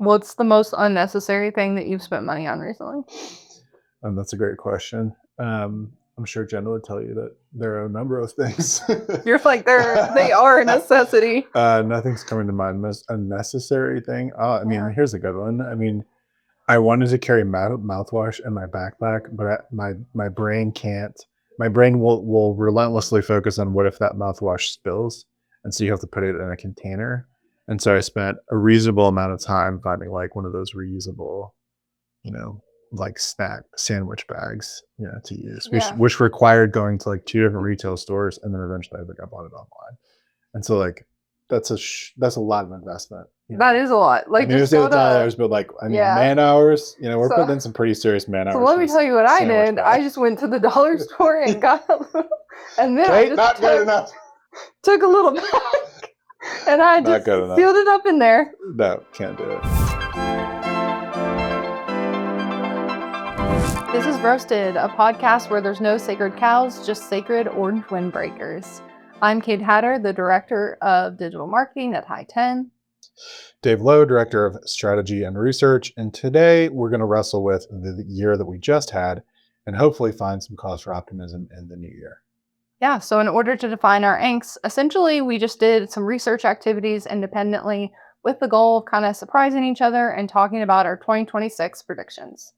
What's the most unnecessary thing that you've spent money on recently? That's a great question. I'm sure Jen would tell you that there are a number of things. You're like, they are a necessity. Nothing's coming to mind. Most unnecessary thing. Oh, I mean, Yeah. here's a good one. I mean, I wanted to carry mouthwash in my backpack, but my brain can't. My brain will relentlessly focus on what if that mouthwash spills, and so you have to put it in a container. And so I spent a reasonable amount of time finding like one of those reusable, you know, like snack sandwich bags, to use, which Yeah. which required going to like two different retail stores, and then eventually I think I bought it online. And so like that's a lot of investment. That is a lot. I Like, mean, it just was the go other to, dollars, but like I mean, yeah. man hours. We're So, putting in some pretty serious man so hours let for me this tell you what I sandwich did. I bag. just went to the dollar store and got a little, and then I Okay, just not good enough. took a little bag and I Not just good enough. sealed it up in there. No, can't do it. This is Roasted, a podcast where there's no sacred cows, just sacred orange windbreakers. I'm Kate Hatter, the Director of Digital Marketing at High 10. Dave Lowe, Director of Strategy and Research, and today we're going to wrestle with the year that we just had and hopefully find some cause for optimism in the new year. Yeah, so in order to define our angst, essentially we just did some research activities independently with the goal of kind of surprising each other and talking about our 2026 predictions.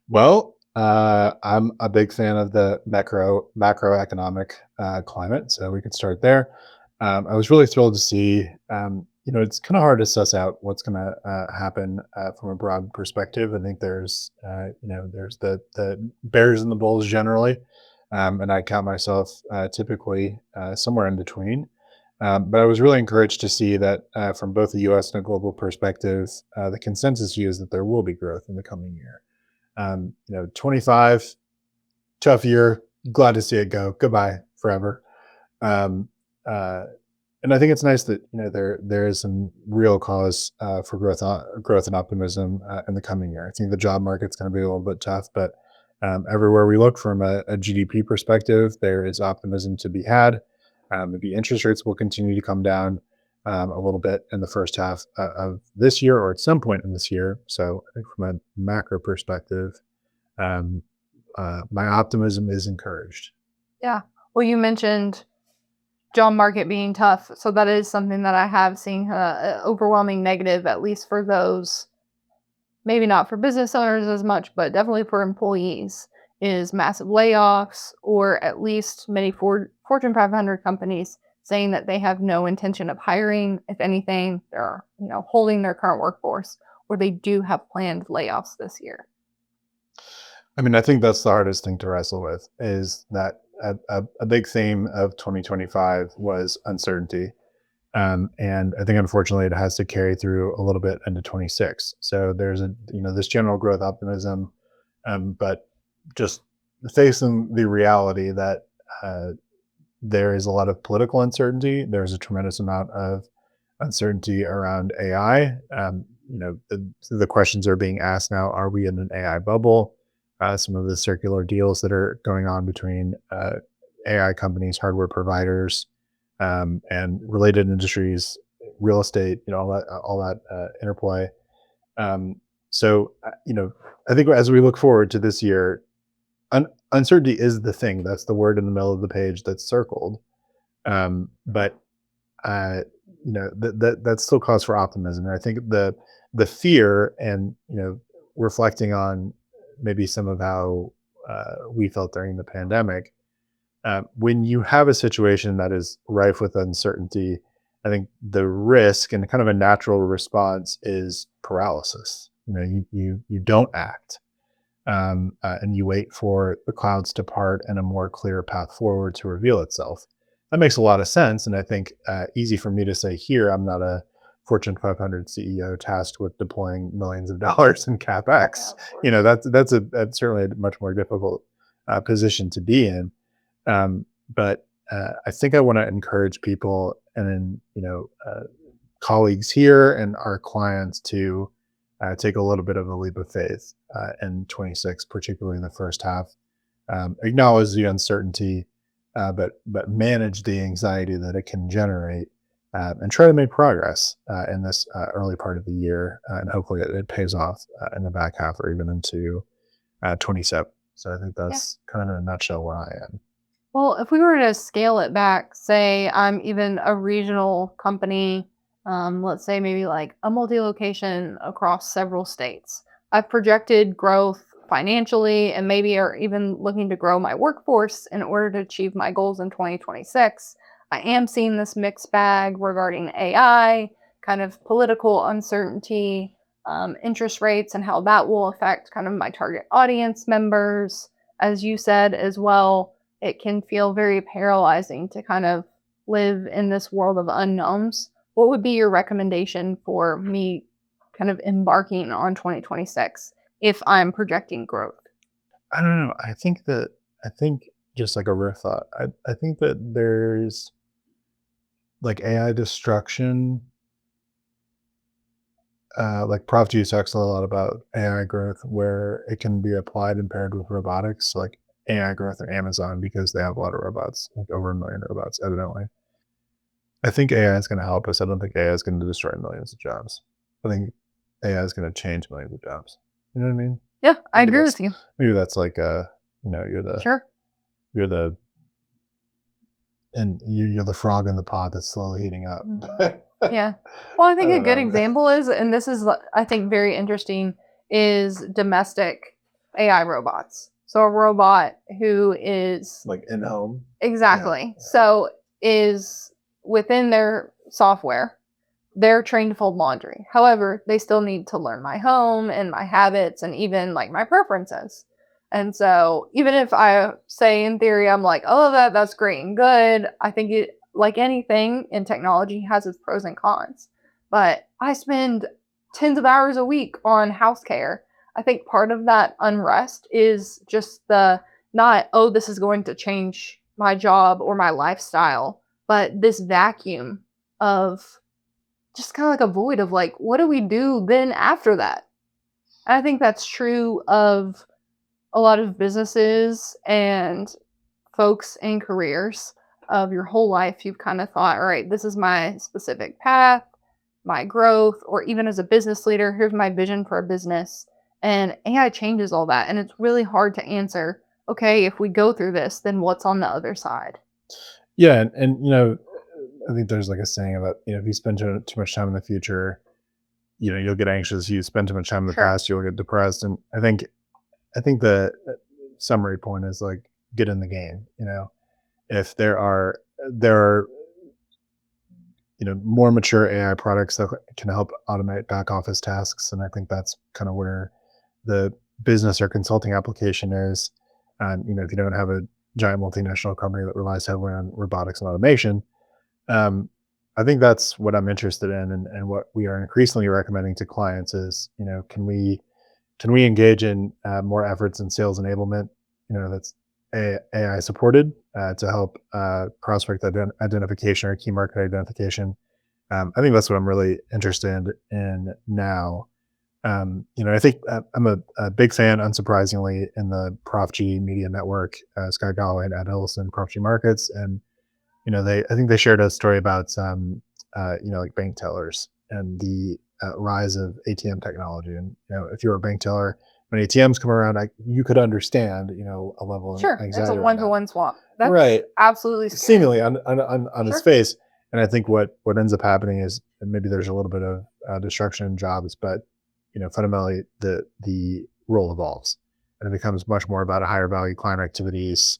Well, I'm a big fan of the macroeconomic climate, so we could start there. I was really thrilled to see. It's kind of hard to suss out what's going to happen from a broad perspective. I think there's the bears and the bulls generally, and I count myself typically somewhere in between. But I was really encouraged to see that from both the U.S. and a global perspective, the consensus view is that there will be growth in the coming year. 25, tough year. Glad to see it go. Goodbye forever. Um, uh, and I think it's nice that there is some real cause for growth and optimism in the coming year. I think the job market's going to be a little bit tough, but everywhere we look from a GDP perspective, there is optimism to be had. Maybe interest rates will continue to come down a little bit in the first half of this year or at some point in this year. So I think from a macro perspective, um, my optimism is encouraged. Yeah. Well, you mentioned job market being tough. So that is something that I have seen overwhelming negative, at least for those, maybe not for business owners as much, but definitely for employees, is massive layoffs, or at least many Fortune 500 companies saying that they have no intention of hiring. If anything, they're holding their current workforce, or they do have planned layoffs this year. I mean, I think that's the hardest thing to wrestle with is that a big theme of 2025 was uncertainty. And I think unfortunately it has to carry through a little bit into 26. So there's this general growth optimism, but just facing the reality that there is a lot of political uncertainty. There's a tremendous amount of uncertainty around AI. The questions are being asked now: are we in an AI bubble? Some of the circular deals that are going on between AI companies, hardware providers, and related industries, real estate, all that interplay. So I think as we look forward to this year, uncertainty is the thing. That's the word in the middle of the page that's circled. But that's still cause for optimism. And I think the fear and reflecting on maybe some of how we felt during the pandemic. When you have a situation that is rife with uncertainty, I think the risk and kind of a natural response is paralysis. You don't act, and you wait for the clouds to part and a more clear path forward to reveal itself. That makes a lot of sense, and I think easy for me to say here. I'm not a Fortune 500 CEO tasked with deploying millions of dollars in capex. That's certainly a much more difficult position to be in. But I think I want to encourage people and colleagues here and our clients to take a little bit of a leap of faith in 26, particularly in the first half. Acknowledge the uncertainty, but manage the anxiety that it can generate, and try to make progress in this early part of the year, and hopefully it pays off in the back half or even into 27. So I think Yeah. that's kind of in a nutshell where I am. Well, if we were to scale it back, say I'm even a regional company, let's say maybe like a multi location across several states. I've projected growth financially and maybe are even looking to grow my workforce in order to achieve my goals in 2026. I am seeing this mixed bag regarding AI, kind of political uncertainty, interest rates, and how that will affect kind of my target audience members, as you said as well. It can feel very paralyzing to kind of live in this world of unknowns. What would be your recommendation for me kind of embarking on 2026 if I'm projecting growth? I don't know. I think just like a riff thought. I think that there's like AI destruction. Like Prof G talks a lot about AI growth, where it can be applied and paired with robotics. So like AI growth at Amazon because they have a lot of robots, like over a million robots, evidently. I think AI is going to help us. I don't think AI is going to destroy millions of jobs. I think AI is going to change millions of jobs. You know what I mean? Yeah, I Maybe agree that's with you. maybe that's like Sure. you're the and you're the frog in the pot that's slowly heating up. Mm. I Yeah. Well, I think a don't good know. example is, and this is, I think, very interesting, is domestic AI robots. So a robot who is Like in home. Yeah. exactly so is within their software. They're trained to fold laundry. However, they still need to learn my home and my habits and even like my preferences. And so, even if I say in theory, I'm like, oh, that's great and good, I think it, like anything in technology, has its pros and cons. But I spend tens of hours a week on house care. I think part of that unrest is just the not, oh, this is going to change my job or my lifestyle, but this vacuum of just kind of like a void of like, what do we do then after that? And I think that's true of a lot of businesses and folks in careers of your whole life. You've kind of thought, all right, this is my specific path, my growth, or even as a business leader, here's my vision for a business. And AI changes all that. And it's really hard to answer, okay, if we go through this, then what's on the other side? Yeah, and I think there's like a saying about if you spend too much time in the future, you'll get anxious. You spend too much time in the Sure. past, you'll get depressed. And I think the summary point is like get in the game. If there are more mature AI products that can help automate back office tasks, and I think that's kind of where the business or consulting application is. And if you don't have a giant multinational company that relies heavily on robotics and automation, um, I think that's what I'm interested in, and what we are increasingly recommending to clients is, can we engage in more efforts in sales enablement, that's AI supported to help prospect identification or key market identification. I think that's what I'm really interested in now. I think I'm a big fan, unsurprisingly, in the Prof G Media Network, Scott Galloway and Ed Ellison, Prof G Markets, and I think they shared a story about like bank tellers and the rise of ATM technology. And if you're a bank teller, when ATMs come around, you could understand a level of Sure. It's a anxiety around one to that. one swap. That's Right. absolutely scary. Seemingly on his Sure. face. And I think what ends up happening is, and maybe there's a little bit of destruction in jobs, but fundamentally the role evolves, and it becomes much more about a higher value client activities.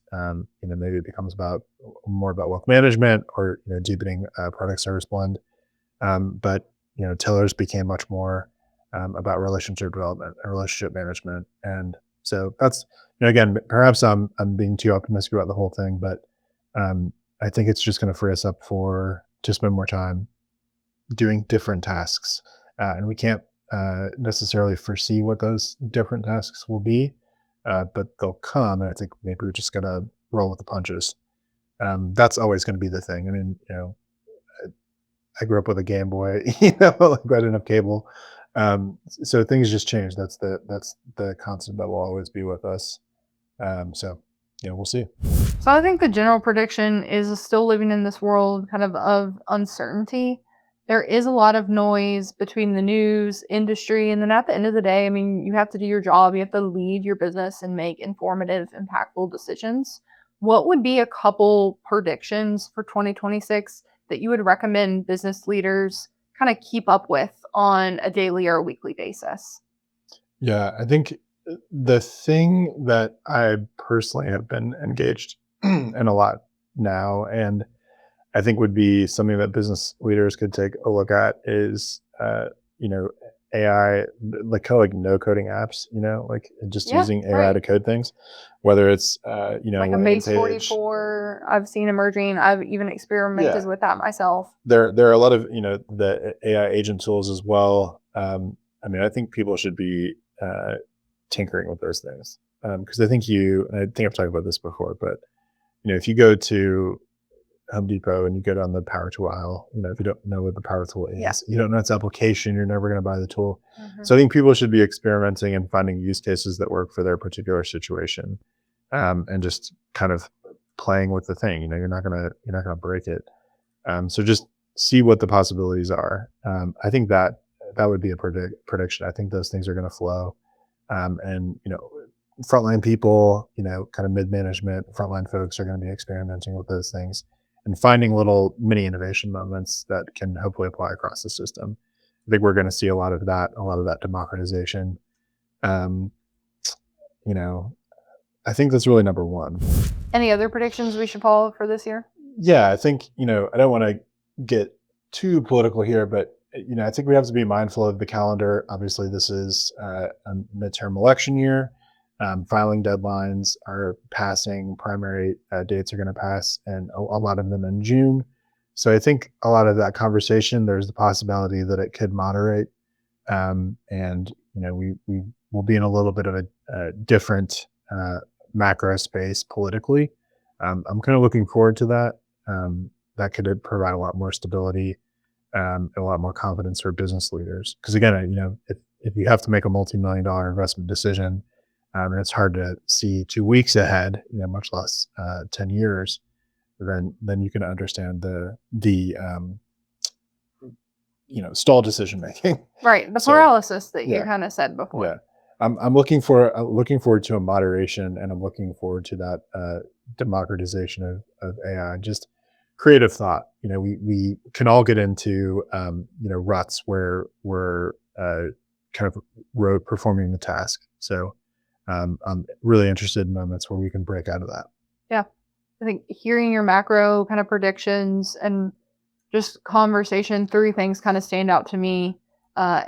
Maybe it becomes about more about wealth management, or deepening product service blend. But tellers became much more about relationship development and relationship management. And so that's, again, perhaps I'm being too optimistic about the whole thing, but um, I think it's just going to free us up to spend more time doing different tasks, and we can't necessarily foresee what those different tasks will be, but they'll come, and I think maybe we're just gonna roll with the punches. That's always going to be the thing. I mean, I grew up with a Game Boy, like I didn't have cable, so things just change. That's the constant that will always be with us. So we'll see. So I think the general prediction is still living in this world kind of uncertainty. There is a lot of noise between the news, industry, and then at the end of the day, I mean, you have to do your job. You have to lead your business and make informative, impactful decisions. What would be a couple predictions for 2026 that you would recommend business leaders kind of keep up with on a daily or a weekly basis? Yeah, I think the thing that I personally have been engaged in a lot now, and I think would be something that business leaders could take a look at is, you know, AI, like kind of like no coding apps, like just Yeah, using AI right. to code things, whether it's, Like a landing base page. 44, I've seen emerging. I've even Yeah, experimented with that myself. there are a lot of, the AI agent tools as well. I mean, I think people should be tinkering with those things, because and I think I've talked about this before, but if you go to Home Depot and you go down the power tool aisle, if you don't know what the power tool Yeah. is, you don't know its application, you're never going to buy the tool. Mhm. So I think people should be experimenting and finding use cases that work for their particular situation, and just kind of playing with the thing. You're not gonna break it. So just see what the possibilities are. I think that would be a prediction. I think those things are going to flow, and frontline people, kind of mid management, frontline folks are going to be experimenting with those things and finding little mini innovation moments that can hopefully apply across the system. I think we're going to see a lot of that democratization. Um, you know, I think that's really number one. Any other predictions we should follow for this year? Yeah, I think, I don't want to get too political here, but I think we have to be mindful of the calendar. Obviously, this is a midterm election year. Filing deadlines are passing. Primary dates are going to pass, and a lot of them in June. So I think a lot of that conversation, there's the possibility that it could moderate, and we will be in a little bit of a different macro space politically. I'm kind of looking forward to that. That could provide a lot more stability, and a lot more confidence for business leaders. Because again, if you have to make a multi-million-dollar investment decision, and it's hard to see 2 weeks ahead, much less 10 years, then you can understand the stall decision making. Right, the So paralysis that you yeah, kind of said before. yeah. I'm looking forward to a moderation, and I'm looking forward to that democratization of AI. Just creative thought. We can all get into ruts where we're kind of rote performing the task. So I'm really interested in moments where we can break out of that. Yeah. I think hearing your macro kind of predictions and just conversation, three things kind of stand out to me.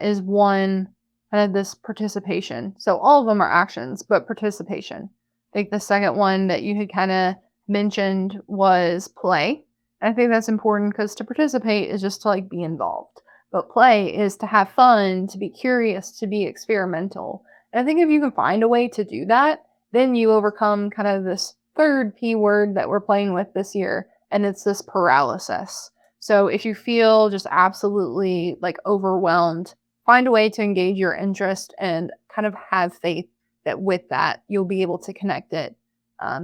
Is one, kind of this participation. So all of them are actions, but participation. I think the second one that you had kind of mentioned was play. And I think that's important because to participate is just to like be involved. But play is to have fun, to be curious, to be experimental. And I think if you can find a way to do that, then you overcome kind of this third P word that we're playing with this year, and it's this paralysis. So if you feel just absolutely like overwhelmed, find a way to engage your interest and kind of have faith that with that, you'll be able to connect it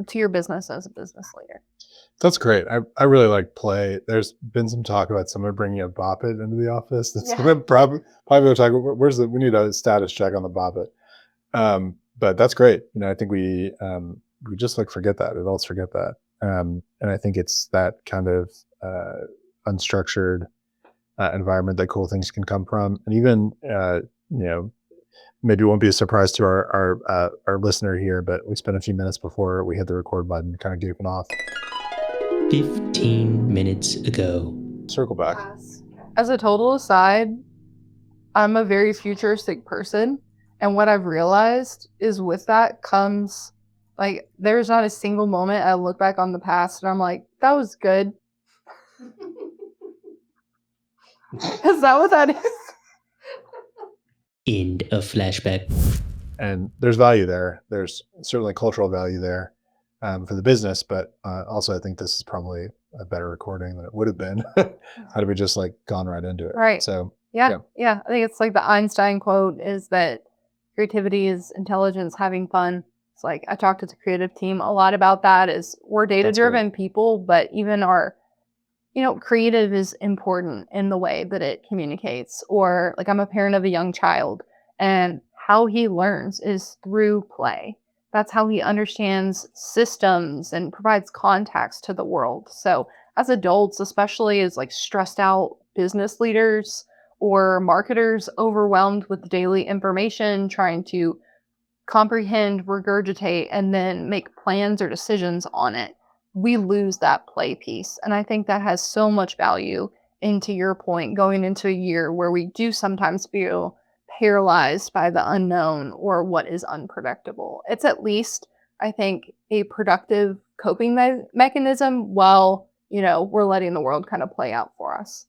to your business as a business leader. That's great. I really like play. There's been some talk about someone bringing a Bop It into the office. That's Yeah. probably talk. We need a status check on the Bop It. But that's great. I think we just like forget that. Adults forget that. And I think it's that kind of unstructured environment that cool things can come from. And even maybe it won't be a surprise to our listener here, but we spent a few minutes before we hit the record button, kind of goofing off. 15 minutes ago. Circle back. As a total aside, I'm a very futuristic person. And what I've realized is with that comes like there's not a single moment I look back on the past and I'm like, that was good. Is that what that is? End of flashback. And there's value there. There's certainly cultural value there, for the business, but also I think this is probably a better recording than it would have been had we just like gone right into it. Right. So Yeah. I think it's like the Einstein quote is that creativity is intelligence having fun. It's like I talked to the creative team a lot about that. Is we're data driven people, but even our creative is important in the way that it communicates. Or like I'm a parent of a young child, and how he learns is through play. That's how he understands systems and provides context to the world. So as adults, especially as like stressed out business leaders or marketers overwhelmed with daily information, trying to comprehend, regurgitate, and then make plans or decisions on it, we lose that play piece. And I think that has so much value into your point going into a year where we do sometimes feel paralyzed by the unknown or what is unpredictable. It's at least, I think, a productive coping mechanism while, we're letting the world kind of play out for us.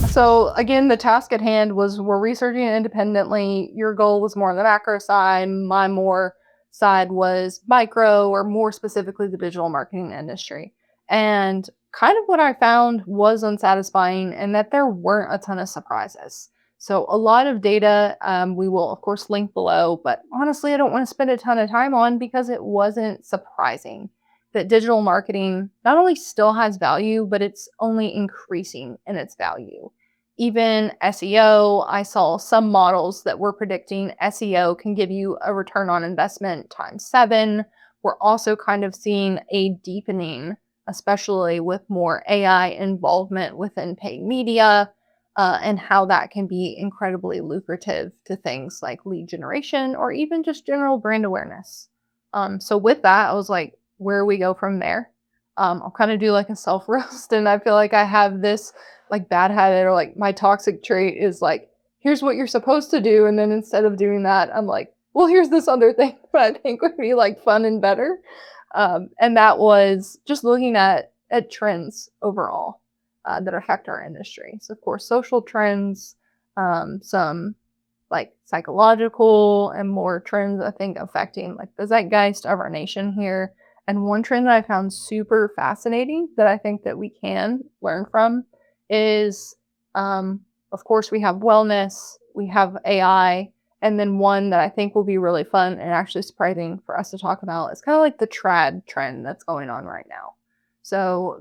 So again, the task at hand was we're researching it independently. Your goal was more on the macro side. My more side was micro, or more specifically the digital marketing industry. And kind of what I found was unsatisfying, and that there weren't a ton of surprises. So a lot of data we will of course link below, but honestly I don't want to spend a ton of time on because it wasn't surprising that digital marketing not only still has value, but it's only increasing in its value. Even SEO, I saw some models that were predicting SEO can give you a return on investment times 7. We're also kind of seeing a deepening, especially with more AI involvement within paid media, and how that can be incredibly lucrative to things like lead generation or even just general brand awareness. So with that, I was like, where we go from there. I'll kind of do like a self roast, and I feel like I have this like bad habit, or like my toxic trait is like, here's what you're supposed to do, and then instead of doing that, I'm like, well, here's this other thing that I think would be like fun and better, and that was just looking at trends overall that affect our industry. So of course, social trends, some like psychological and more trends I think affecting like the zeitgeist of our nation here. And one trend that I found super fascinating that I think that we can learn from is, of course, we have wellness, we have AI, and then one that I think will be really fun and actually surprising for us to talk about is kind of like the trad trend that's going on right now. So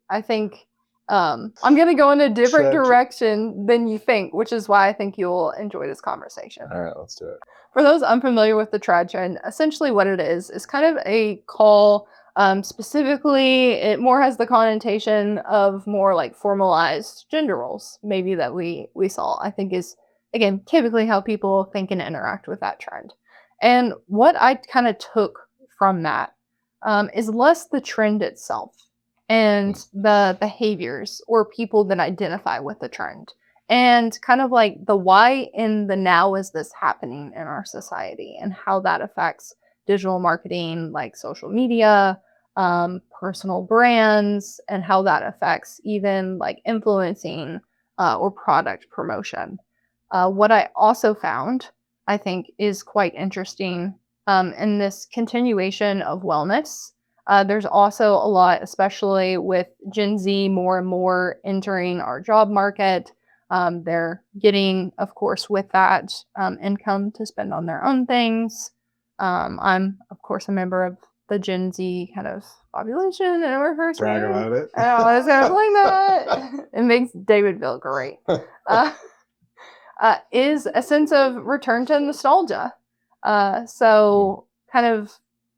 I think, I'm going to go in a different direction than you think, which is why I think you'll enjoy this conversation. All right, let's do it. For those unfamiliar with the trad trend, essentially what it is kind of a call. Specifically, it more has the connotation of more like formalized gender roles, maybe that we saw, I think is, again, typically how people think and interact with that trend. And what I kind of took from that is less the trend itself and the behaviors or people that identify with the trend, and kind of like the why in the now is this happening in our society, and how that affects digital marketing, like social media, personal brands, and how that affects even like influencing or product promotion. What I also found, I think, is quite interesting in this continuation of wellness. There's also a lot, especially with Gen Z more and more entering our job market. They're getting, of course, with that income to spend on their own things. I'm, of course, a member of the Gen Z kind of population, and we're first Brag about it. I was kind of like that. It makes David feel great. Is a sense of return to nostalgia. So kind of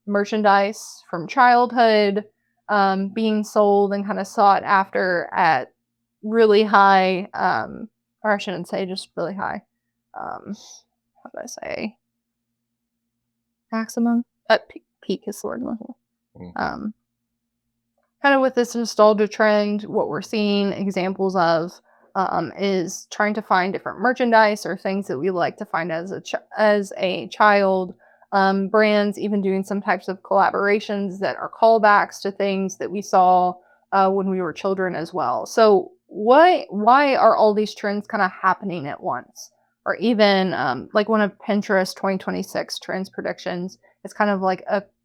merchandise from childhood being sold and kind of sought after at really high, or I shouldn't say just really high, how do I say, maximum, peak is the word I'm looking for. Kind of with this nostalgia trend, what we're seeing examples of is trying to find different merchandise or things that we like to find as a child. Brands even doing some types of collaborations that are callbacks to things that we saw when we were children as well. So why are all these trends kind of happening at once? Or even like one of Pinterest 2026 trends predictions is kind of like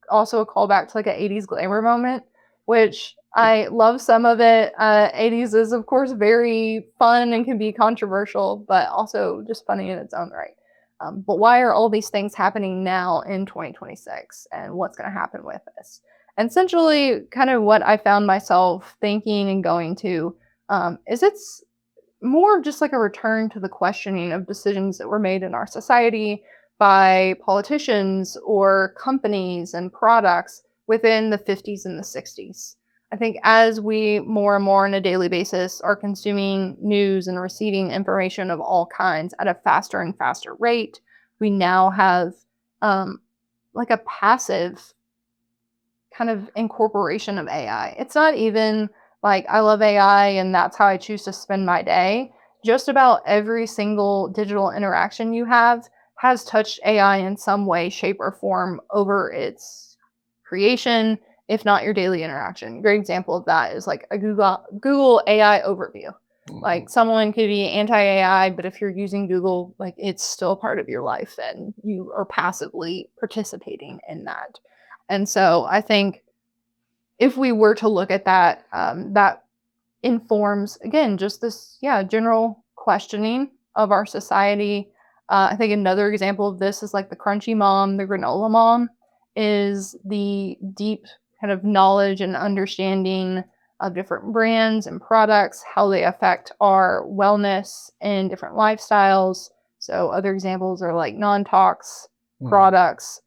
also a callback to like an 80s glamour moment, which I love some of it. 80s is, of course, very fun and can be controversial, but also just funny in its own right. But why are all these things happening now in 2026? And what's going to happen with this? And essentially, kind of what I found myself thinking and going to is it's more just like a return to the questioning of decisions that were made in our society by politicians or companies and products within the 50s and the 60s. I think as we more and more on a daily basis are consuming news and receiving information of all kinds at a faster and faster rate, we now have like a passive kind of incorporation of AI. It's not even like I love AI and that's how I choose to spend my day. Just about every single digital interaction you have has touched AI in some way, shape, or form over its creation, if not your daily interaction. Great example of that is like a Google AI overview. Like someone could be anti-AI, but if you're using Google, like it's still part of your life and you are passively participating in that. And so I think if we were to look at that, that informs, again, just this, general questioning of our society. I think another example of this is like the crunchy mom, the granola mom, is the deep kind of knowledge and understanding of different brands and products, how they affect our wellness and different lifestyles. So other examples are like non-tox products.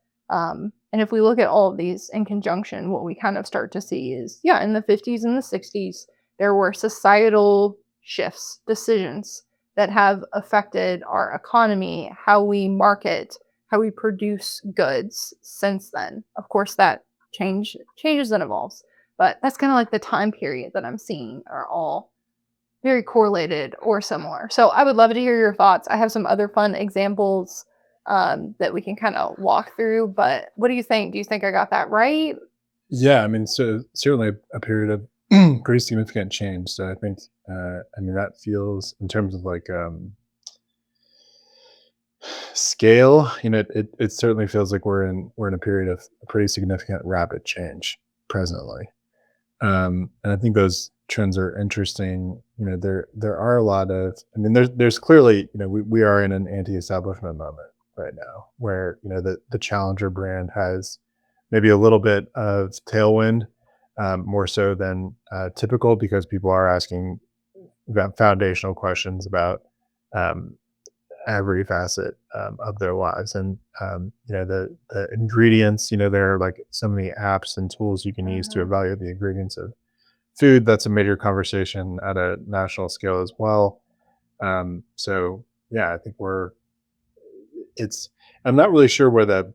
And if we look at all of these in conjunction, what we kind of start to see is, in the 50s and the 60s, there were societal shifts, decisions that have affected our economy, how we market, how we produce goods since then. Of course, that changes and evolves, but that's kind of like the time period that I'm seeing are all very correlated or similar. So I would love to hear your thoughts. I have some other fun examples that we can kind of walk through, but what do you think? Do you think I got that right? Yeah, I mean, so certainly a period of pretty significant change. So I think, I mean, that feels in terms of like scale, it certainly feels like we're in a period of pretty significant rapid change presently. And I think those trends are interesting. There are a lot of, I mean, there's clearly, we are in an anti-establishment moment right now where, the challenger brand has maybe a little bit of tailwind, more so than typical, because people are asking foundational questions about um, every facet of their lives. And the ingredients, there are like so many apps and tools you can use to Mhm. evaluate the ingredients of food. That's a major conversation at a national scale as well. So yeah, I think it's I'm not really sure where the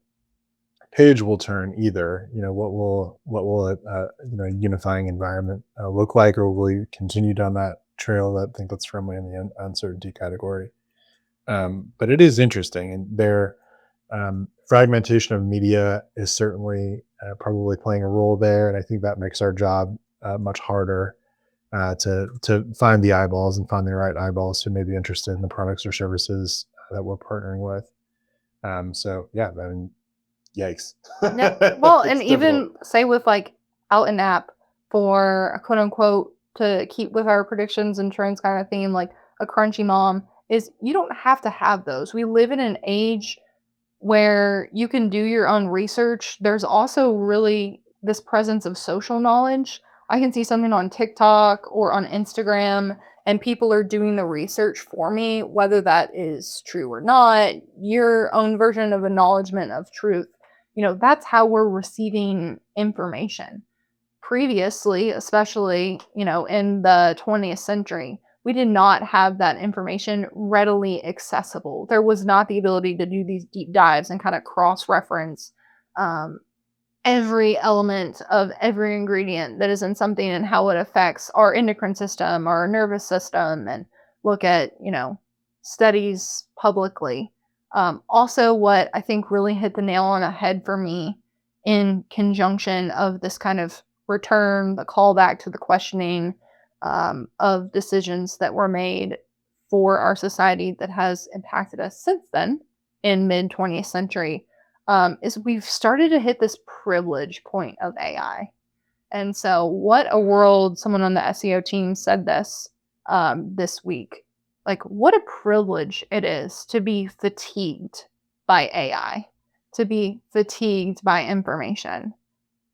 page will turn either. What will a unifying environment look like, or will we continue down that trail? I think that's firmly in the uncertainty category. But it is interesting, and their fragmentation of media is certainly probably playing a role there, and I think that makes our job much harder to find the eyeballs and find the right eyeballs who may be interested in the products or services that we're partnering with. So yeah, I mean, yikes. No, well, and It's difficult. even say with like out an app for a quote unquote to keep with our predictions and trends kind of theme, like a crunchy mom, is you don't have to have those. We live in an age where you can do your own research. There's also really this presence of social knowledge. I can see something on TikTok or on Instagram, and people are doing the research for me, whether that is true or not, your own version of acknowledgement of truth. That's how we're receiving information. Previously, especially, in the 20th century, we did not have that information readily accessible. There was not the ability to do these deep dives and kind of cross reference um, every element of every ingredient that is in something and how it affects our endocrine system, our nervous system, and look at, studies publicly. Also, what I think really hit the nail on the head for me in conjunction of this kind of return, the callback to the questioning of decisions that were made for our society that has impacted us since then in mid 20th century is we've started to hit this privilege point of AI. And so, what a world! Someone on the SEO team said this week. like what a privilege it is to be fatigued by AI, to be fatigued by information.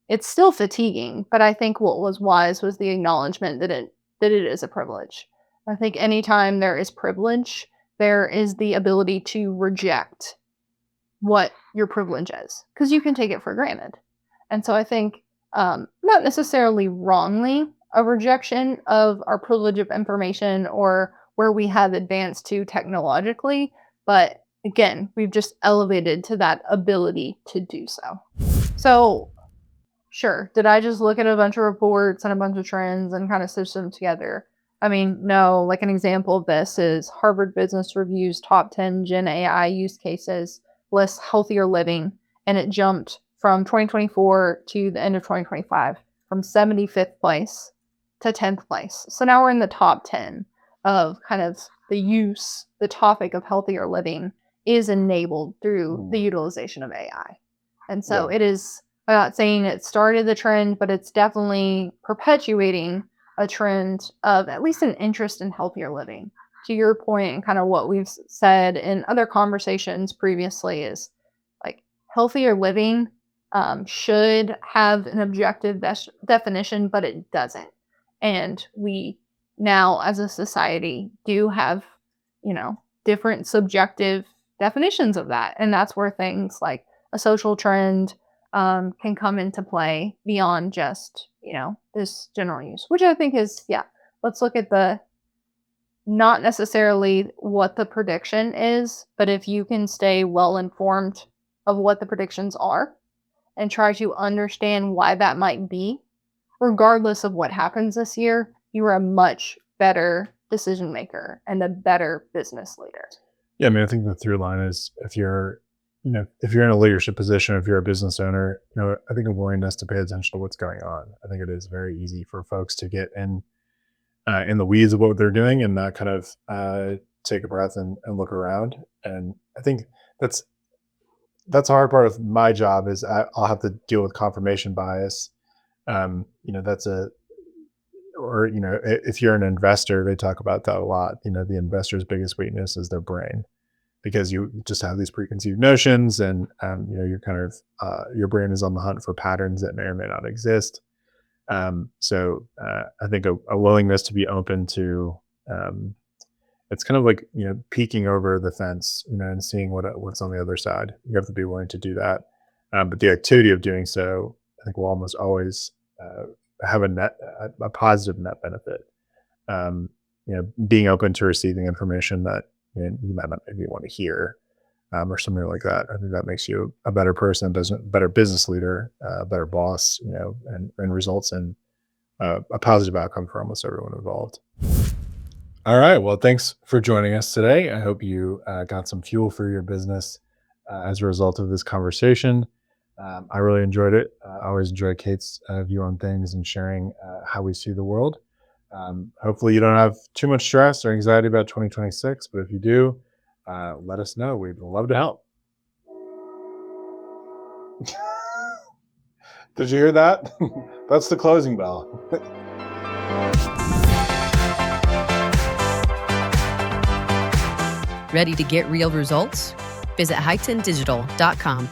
It's still fatiguing, but I think what was wise was the acknowledgement that it is a privilege. I think anytime there is privilege, there is the ability to reject what your privilege is, because you can take it for granted. And so I think, not necessarily wrongly, a rejection of our privilege of information or where we have advanced to technologically, but again, we've just elevated to that ability to do so. So, sure, did I just look at a bunch of reports and a bunch of trends and kind of stitch them together? I mean, no. Like an example of this is Harvard Business Review's top 10 Gen AI use cases lists healthier living, and it jumped from 2024 to the end of 2025 from 75th place to 10th place. So now we're in the top 10 of kind of the topic of healthier living is enabled through the utilization of AI. And so it is, I'm not saying it started the trend, but it's definitely perpetuating a trend of at least an interest in healthier living. To your point, and kind of what we've said in other conversations previously, is like healthier living should have an objective definition, but it doesn't. And we now, as a society, do have, different subjective definitions of that. And that's where things like a social trend can come into play beyond just, this general use, which I think is, let's look at the, not necessarily what the prediction is, but if you can stay well informed of what the predictions are and try to understand why that might be, regardless of what happens this year, you are a much better decision maker and a better business leader. Yeah, I mean, I think the through line is if you're in a leadership position, if you're a business owner, I think a willingness to pay attention to what's going on. I think it is very easy for folks to get in the weeds of what they're doing and not kind of take a breath and look around. And I think that's a hard part of my job is I'll have to deal with confirmation bias. If you're an investor, they talk about that a lot. The investor's biggest weakness is their brain, because you just have these preconceived notions, and you're kind of your brain is on the hunt for patterns that may or may not exist. So I think a willingness to be open to it's kind of like peeking over the fence, and seeing what's on the other side. You have to be willing to do that, but the activity of doing so, I think, will almost always have a positive net benefit. Being open to receiving information that you might not maybe want to hear, or something like that. I think that makes you a better person, better business leader, a better boss, and results in a positive outcome for almost everyone involved. All right. Well, thanks for joining us today. I hope you got some fuel for your business as a result of this conversation. I really enjoyed it. I always enjoy Kate's view on things and sharing how we see the world. Hopefully you don't have too much stress or anxiety about 2026, but if you do, let us know. We'd love to help. Did you hear that? That's the closing bell. Ready to get real results? Visit HeightonDigital.com.